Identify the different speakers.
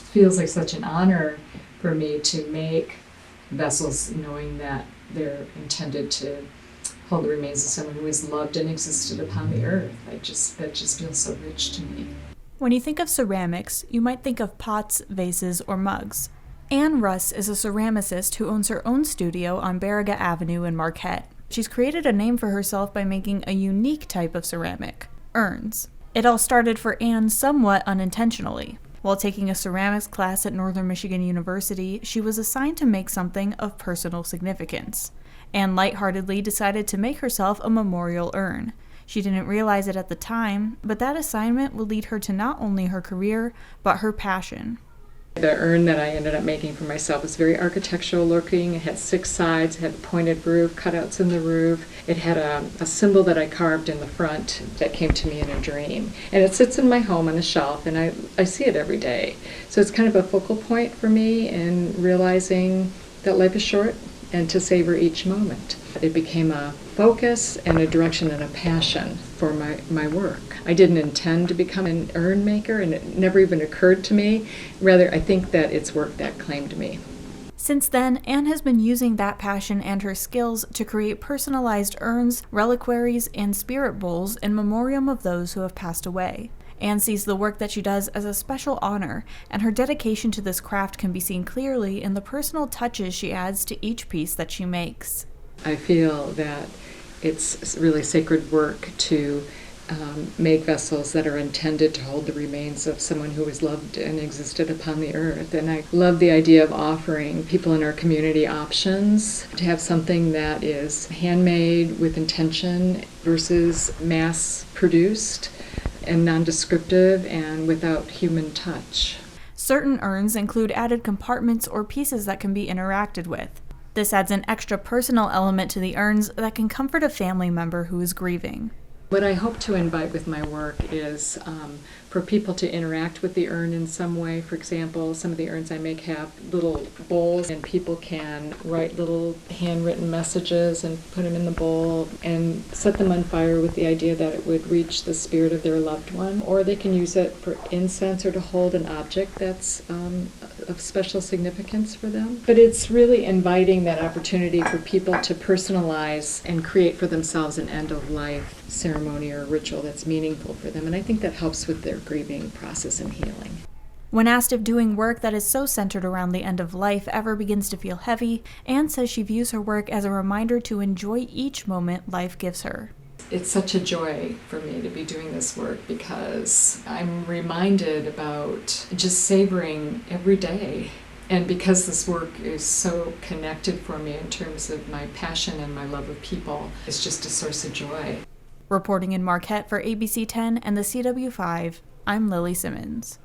Speaker 1: it feels like such an honor for me to make vessels knowing that they're intended to hold the remains of someone who has loved and existed upon the earth. That just feels so rich to me.
Speaker 2: When you think of ceramics, you might think of pots, vases, or mugs. Anne Russ is a ceramicist who owns her own studio on Barriga Avenue in Marquette. She's created a name for herself by making a unique type of ceramic, urns. It all started for Anne somewhat unintentionally. While taking a ceramics class at Northern Michigan University, she was assigned to make something of personal significance. Anne lightheartedly decided to make herself a memorial urn. She didn't realize it at the time, but that assignment would lead her to not only her career, but her passion.
Speaker 1: The urn that I ended up making for myself was very architectural looking. It had 6 sides, it had a pointed roof, cutouts in the roof. It had a symbol that I carved in the front that came to me in a dream. And it sits in my home on a shelf, and I see it every day. So it's kind of a focal point for me in realizing that life is short and to savor each moment. It became a focus and a direction and a passion for my work. I didn't intend to become an urn maker, and it never even occurred to me. Rather, I think that it's work that claimed me.
Speaker 2: Since then, Anne has been using that passion and her skills to create personalized urns, reliquaries, and spirit bowls in memoriam of those who have passed away. Anne sees the work that she does as a special honor, and her dedication to this craft can be seen clearly in the personal touches she adds to each piece that she makes.
Speaker 1: I feel that it's really sacred work to make vessels that are intended to hold the remains of someone who has loved and existed upon the earth. And I love the idea of offering people in our community options to have something that is handmade with intention versus mass-produced and non-descriptive and without human touch.
Speaker 2: Certain urns include added compartments or pieces that can be interacted with. This adds an extra personal element to the urns that can comfort a family member who is grieving.
Speaker 1: What I hope to invite with my work is for people to interact with the urn in some way. For example, some of the urns I make have little bowls, and people can write little handwritten messages and put them in the bowl and set them on fire with the idea that it would reach the spirit of their loved one. Or they can use it for incense or to hold an object that's of special significance for them. But it's really inviting that opportunity for people to personalize and create for themselves an end-of-life ceremony or ritual that's meaningful for them. And I think that helps with their grieving process and healing.
Speaker 2: When asked if doing work that is so centered around the end of life ever begins to feel heavy, Anne says she views her work as a reminder to enjoy each moment life gives her.
Speaker 1: It's such a joy for me to be doing this work because I'm reminded about just savoring every day. And because this work is so connected for me in terms of my passion and my love of people, it's just a source of joy.
Speaker 2: Reporting in Marquette for ABC 10 and the CW5, I'm Lily Simmons.